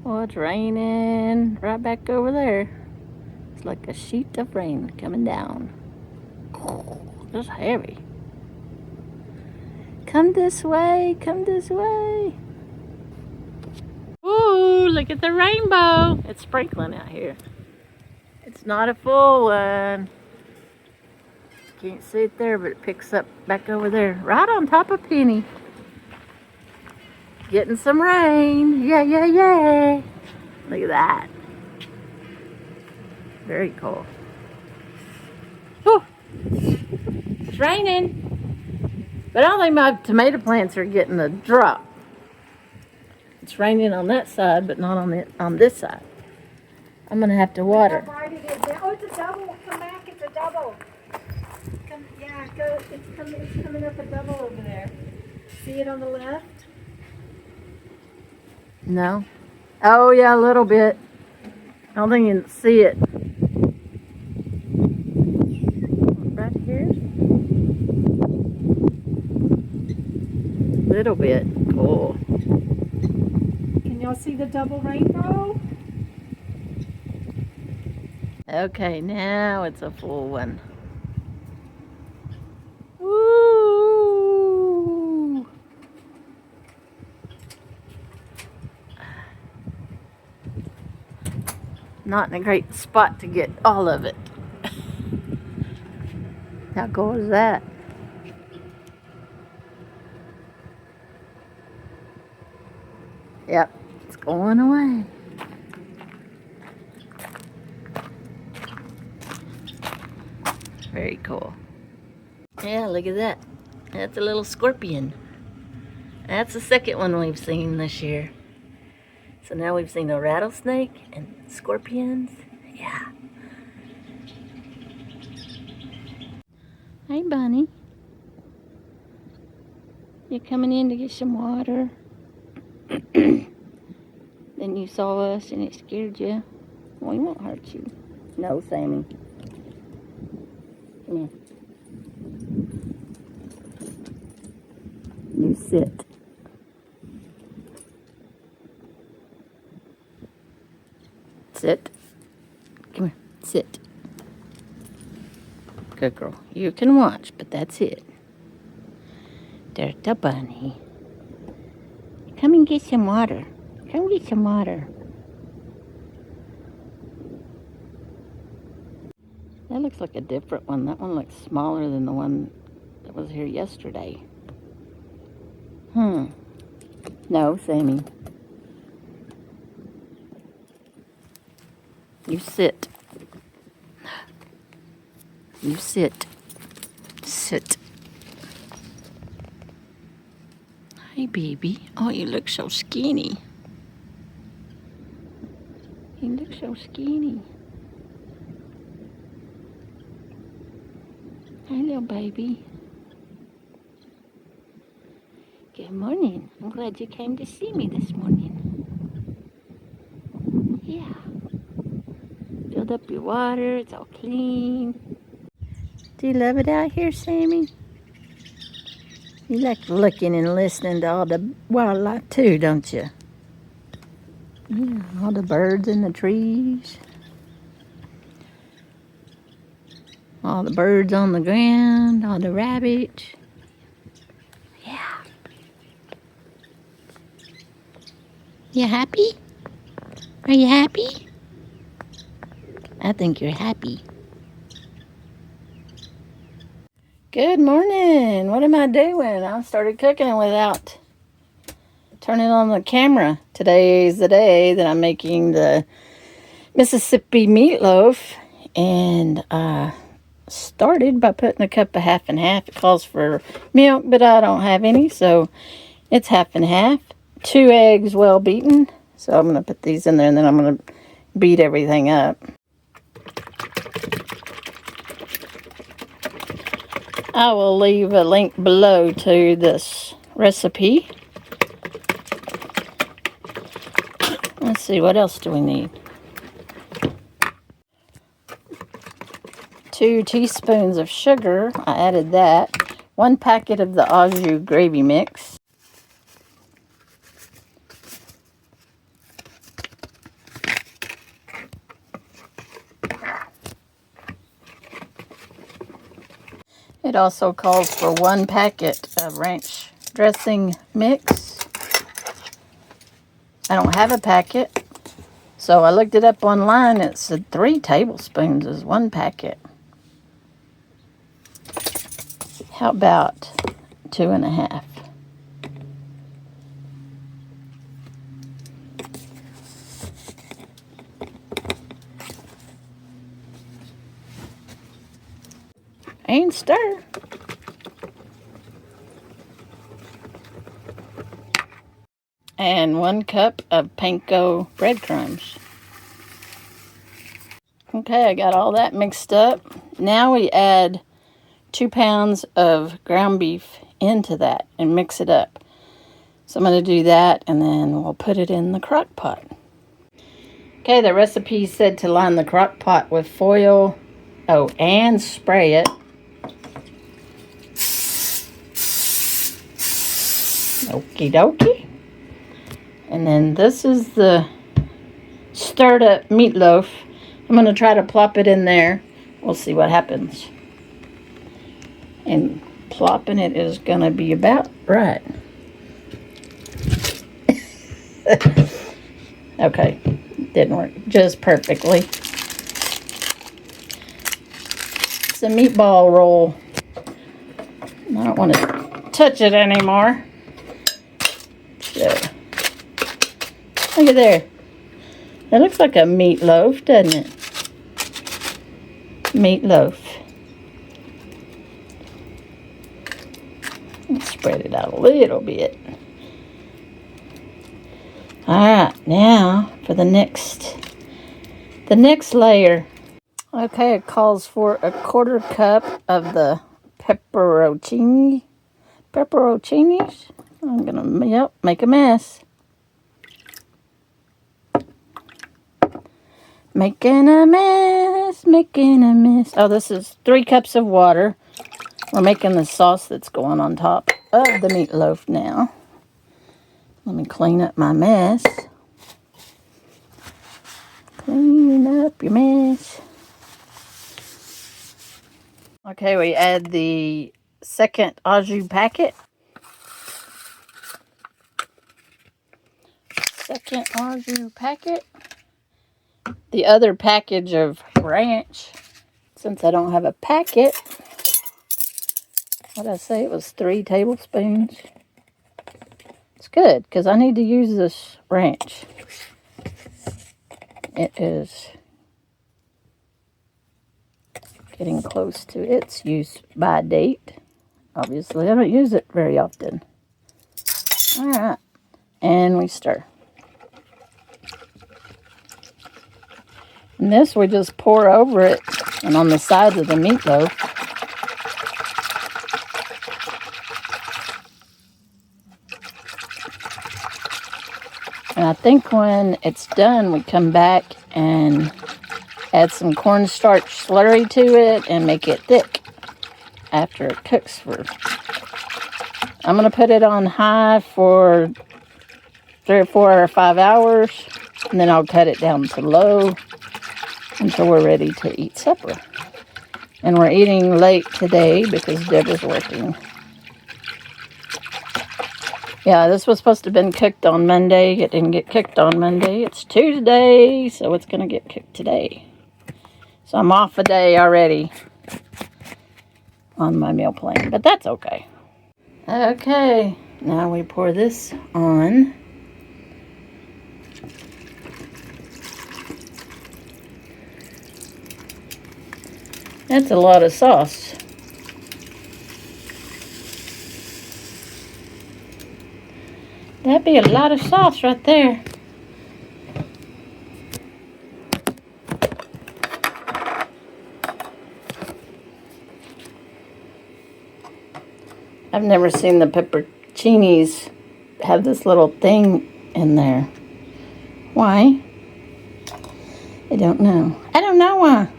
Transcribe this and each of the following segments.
Well, it's raining right back over there. It's like a sheet of rain coming down. It's heavy. Come this way, come this way. Ooh, look at the rainbow. It's sprinkling out here. It's not a full one. Can't see it there, but it picks up back over there. Right on top of Penny. Getting some rain. Yeah, yeah, yeah. Look at that. Very cool. Whew. It's raining. But I don't think my tomato plants are getting a drop. It's raining on that side, but not on this side. I'm going to have to water. Oh, it's a double. Come back. It's a double. Yeah, go. It's coming up a double over there. See it on the left? No. Oh, yeah, a little bit. I don't think you can see it. Right here. Little bit. Cool. Can y'all see the double rainbow? Okay, now it's a full one. Woo! Not in a great spot to get all of it. How cool is that? Yep, it's going away. Very cool. Yeah, look at that. That's a little scorpion. That's the second one we've seen this year. So now we've seen a rattlesnake and scorpions. Yeah. Hey, Bunny. You coming in to get some water? Then you saw us and it scared you. Well, we won't hurt you. No, Sammy. Come here. You sit. Sit. Come here. Sit. Good girl. You can watch, but that's it. There's the bunny. Come and get some water. Come get some water. That looks like a different one. That one looks smaller than the one that was here yesterday. No, Sammy. You sit. You sit. Sit. Hi, baby. Oh, you look so skinny. You look so skinny. Hi, little baby. Good morning. I'm glad you came to see me this morning. Yeah. Filled up your water. It's all clean. Do you love it out here, Sammy? You like looking and listening to all the wildlife too, don't you? Yeah, all the birds in the trees. All the birds on the ground, all the rabbits. Yeah. You happy? Are you happy? I think you're happy. Good morning. What am I doing? I started cooking without turning on the camera. Today is the day that I'm making the Mississippi meatloaf, and I started by putting a cup of half and half. It calls for milk, but I don't have any, so it's half and half. 2 eggs well beaten. So I'm going to put these in there, and then I'm going to beat everything up. I will leave a link below to this recipe. Let's see, what else do we need? 2 teaspoons of sugar. I added that. 1 packet of the au jus gravy mix. It also calls for 1 packet of ranch dressing mix. I don't have a packet, so I looked it up online. It said 3 tablespoons is 1 packet. How about 2.5? And stir. And 1 cup of panko breadcrumbs. Okay, I got all that mixed up. Now we add 2 pounds of ground beef into that and mix it up. So I'm going to do that, and then we'll put it in the crock pot. Okay, the recipe said to line the crock pot with foil. Oh, and spray it. Okie dokie. And then this is the stirred up meatloaf. I'm going to try to plop it in there. We'll see what happens. And plopping it is going to be about right. Okay, didn't work just perfectly. It's a meatball roll. I don't want to touch it anymore. So, look at there. It looks like a meatloaf, doesn't it? Meatloaf. Let's spread it out a little bit. Alright, now for the next layer. Okay, it calls for 1/4 cup of the pepperoncinis. I'm gonna, make a mess. Making a mess. Oh, this is 3 cups of water. We're making the sauce that's going on top of the meatloaf now. Let me clean up my mess. Clean up your mess. Okay, we add the second au jus packet. Second au jus packet. The other package of ranch, since I don't have a packet, what did I say? It was 3 tablespoons. It's good, because I need to use this ranch. It is getting close to its use by date. Obviously, I don't use it very often. Alright, and we stir. And this we just pour over it and on the sides of the meatloaf. And I think when it's done, we come back and add some cornstarch slurry to it and make it thick after it cooks for. I'm going to put it on high for 3 or 4 or 5 hours, and then I'll cut it down to low until we're ready to eat supper. And we're eating late today because Deb is working. Yeah, this was supposed to have been cooked on Monday. It didn't get cooked on Monday. It's Tuesday, so it's going to get cooked today. So I'm off a day already on my meal plan, but that's okay. Okay, now we pour this on. That's a lot of sauce. That'd be a lot of sauce right there. I've never seen the pepperoncinis have this little thing in there. Why? I don't know. I don't know why.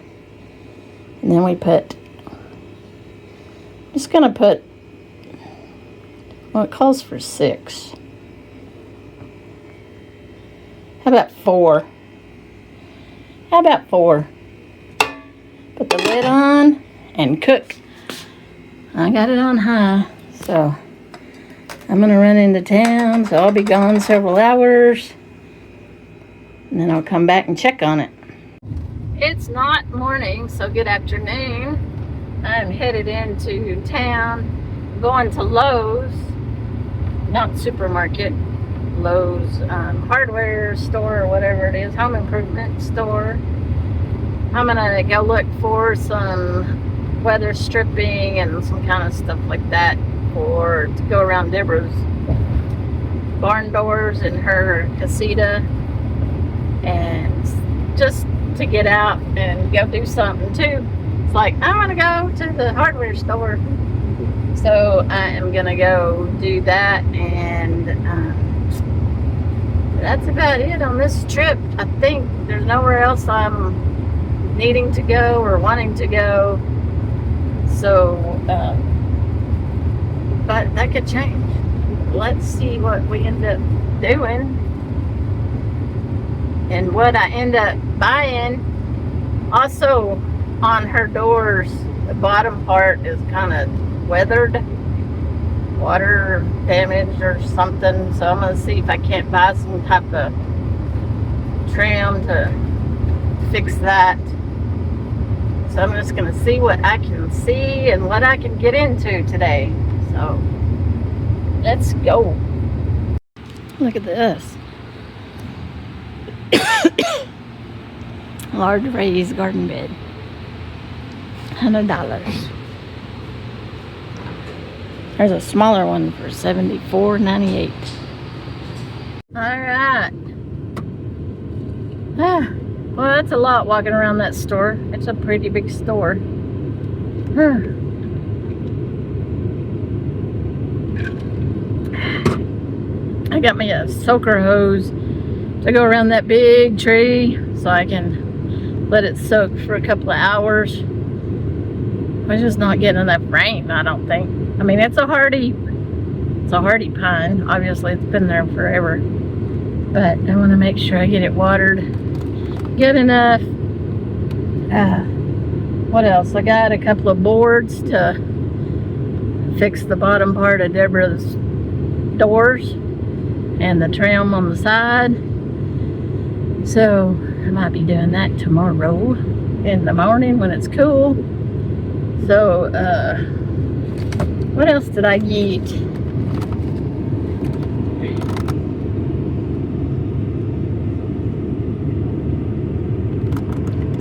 And then we put, just gonna put, well, it calls for 6. How about 4? How about 4? Put the lid on and cook I got it on high, so I'm gonna run into town, so I'll be gone several hours, and then I'll come back and check on it. It's not morning, so good afternoon. I'm headed into town, going to Lowe's, not supermarket, Lowe's hardware store or whatever it is, home improvement store. I'm gonna go look for some weather stripping and some kind of stuff like that to go around Deborah's barn doors in her Casita, and just to get out and go do something too. It's like, I want to go to the hardware store, so I am gonna go do that, and that's about it on this trip. I think there's nowhere else I'm needing to go or wanting to go, so but that could change. Let's see what we end up doing and what I end up buying. Also, on her doors, the bottom part is kind of weathered, water damage or something, so I'm going to see if I can't buy some type of trim to fix that. So I'm just going to see what I can see and what I can get into today. So let's go. Look at this. Large raised garden bed. $100. There's a smaller one for $74.98. Alright. Well, that's a lot walking around that store. It's a pretty big store. I got me a soaker hose to go around that big tree so I can let it soak for a couple of hours. We're just not getting enough rain, I don't think. I mean, it's a hardy pine. Obviously, it's been there forever. But I want to make sure I get it watered good enough. What else? I got a couple of boards to fix the bottom part of Deborah's doors and the trim on the side. So I might be doing that tomorrow in the morning when it's cool. So what else did I get?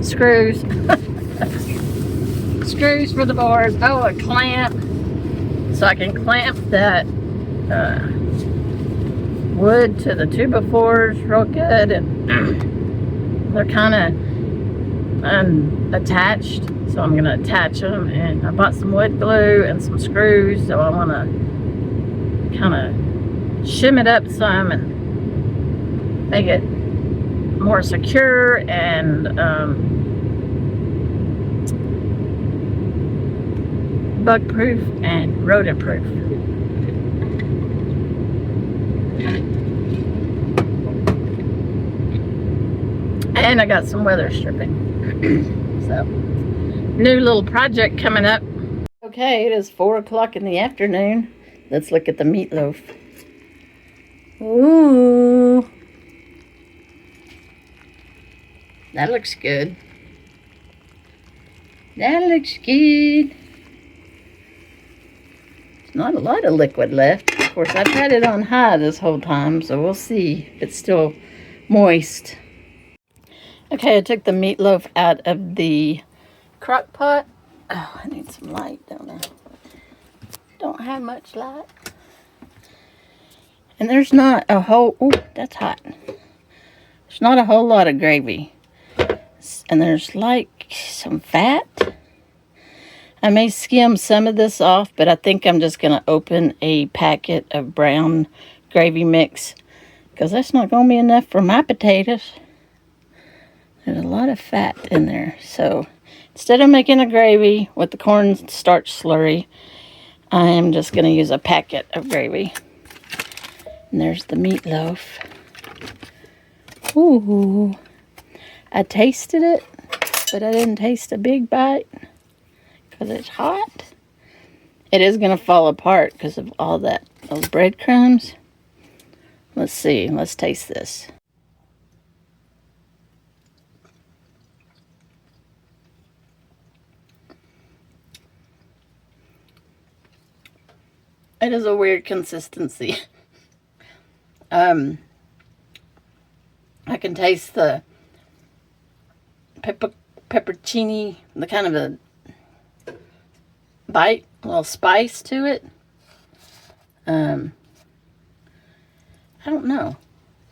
Screws. Screws for the boards. Oh, a clamp, so I can clamp that wood to the 2x4s real good, and they're kind of unattached, so I'm gonna attach them. And I bought some wood glue and some screws, so I want to kind of shim it up some and make it more secure and bug proof and rodent proof. And I got some weather stripping. So, new little project coming up. Okay, it is 4 o'clock in the afternoon. Let's look at the meatloaf. Ooh. That looks good. That looks good. There's not a lot of liquid left. Of course, I've had it on high this whole time, so we'll see if it's still moist. Okay, I took the meatloaf out of the crock pot. Oh, I need some light, don't I? Don't have much light. And there's not a whole... Ooh, that's hot. There's not a whole lot of gravy. And there's like some fat. I may skim some of this off, but I think I'm just going to open a packet of brown gravy mix, because that's not going to be enough for my potatoes. There's a lot of fat in there. So instead of making a gravy with the cornstarch slurry, I am just going to use a packet of gravy. And there's the meatloaf. Ooh. I tasted it, but I didn't taste a big bite because it's hot. It is going to fall apart because of all those breadcrumbs. Let's see. Let's taste this. It is a weird consistency. I can taste the peppercini, the kind of a bite, a little spice to it. I don't know.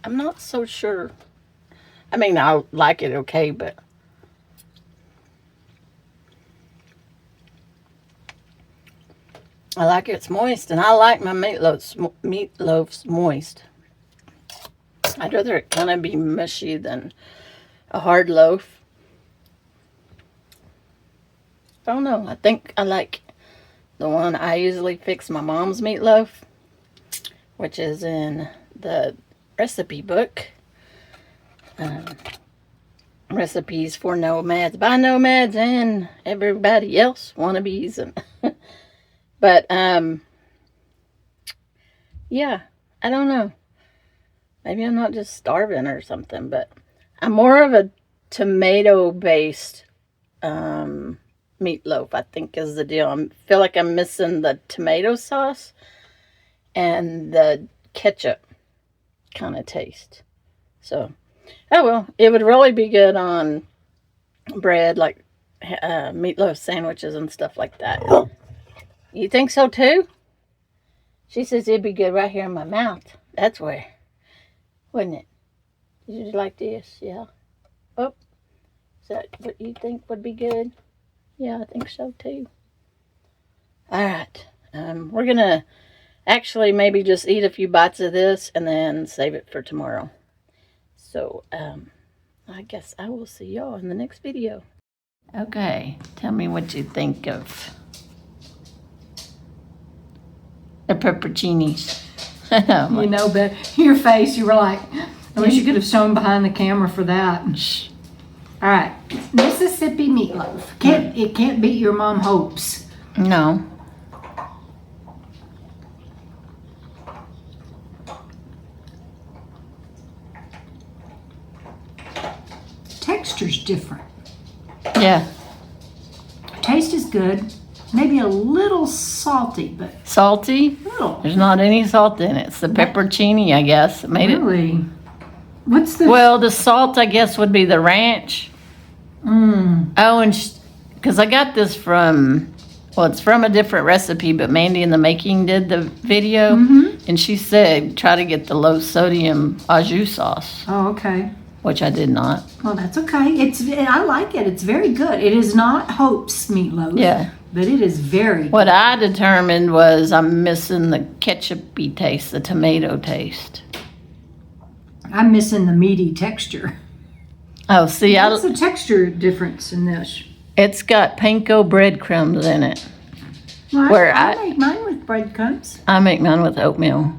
I'm not so sure. I mean, I like it okay, but I like it's moist, and I like my meatloafs moist. I'd rather it kind of be mushy than a hard loaf. I don't know. I think I like the one I usually fix my mom's meatloaf, which is in the recipe book. Recipes for nomads, by nomads and everybody else, wannabes. And but, yeah, I don't know. Maybe I'm not just starving or something, but I'm more of a tomato-based meatloaf, I think, is the deal. I feel like I'm missing the tomato sauce and the ketchup kind of taste. So, oh well, it would really be good on bread, like meatloaf sandwiches and stuff like that. You think so too? She says it'd be good right here in my mouth. That's where. Wouldn't it? Did you like this? Yeah. Oh. Is that what you think would be good? Yeah, I think so too. Alright. We're going to actually maybe just eat a few bites of this and then save it for tomorrow. So, I guess I will see y'all in the next video. Okay. Tell me what you think of the pepperoncinis. You know, but your face, you were like, I wish you could have shown behind the camera for that. All right, Mississippi meatloaf. It can't beat your mom hopes. No. Texture's different. Yeah. Taste is good. Maybe a little salty, but Salty? little. There's not any salt in it. It's the pepperoncini, I guess. It made Really? What's the? Well, the salt, I guess, would be the ranch. Oh, and because I got this from, well, it's from a different recipe, but Mandy in the Making did the video, and she said try to get the low sodium au jus sauce, Oh, okay. which I did not. Well, that's okay. I like it. It's very good. It is not Hope's meatloaf. Yeah. But it is very good. What I determined was I'm missing the ketchup-y taste, the tomato taste. I'm missing the meaty texture. Oh, see, What's the texture difference in this? it's got panko breadcrumbs in it. Well, I make mine with breadcrumbs. I make mine with oatmeal.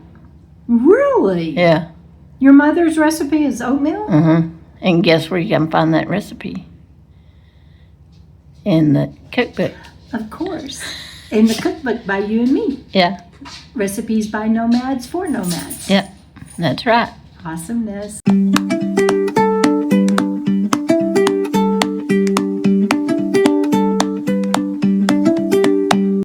Really? Yeah. Your mother's recipe is oatmeal? Mm-hmm. And guess where you can find that recipe? In the cookbook. Of course. In the cookbook by you and me. Yeah. Recipes by nomads for nomads. Yep. That's right. Awesomeness.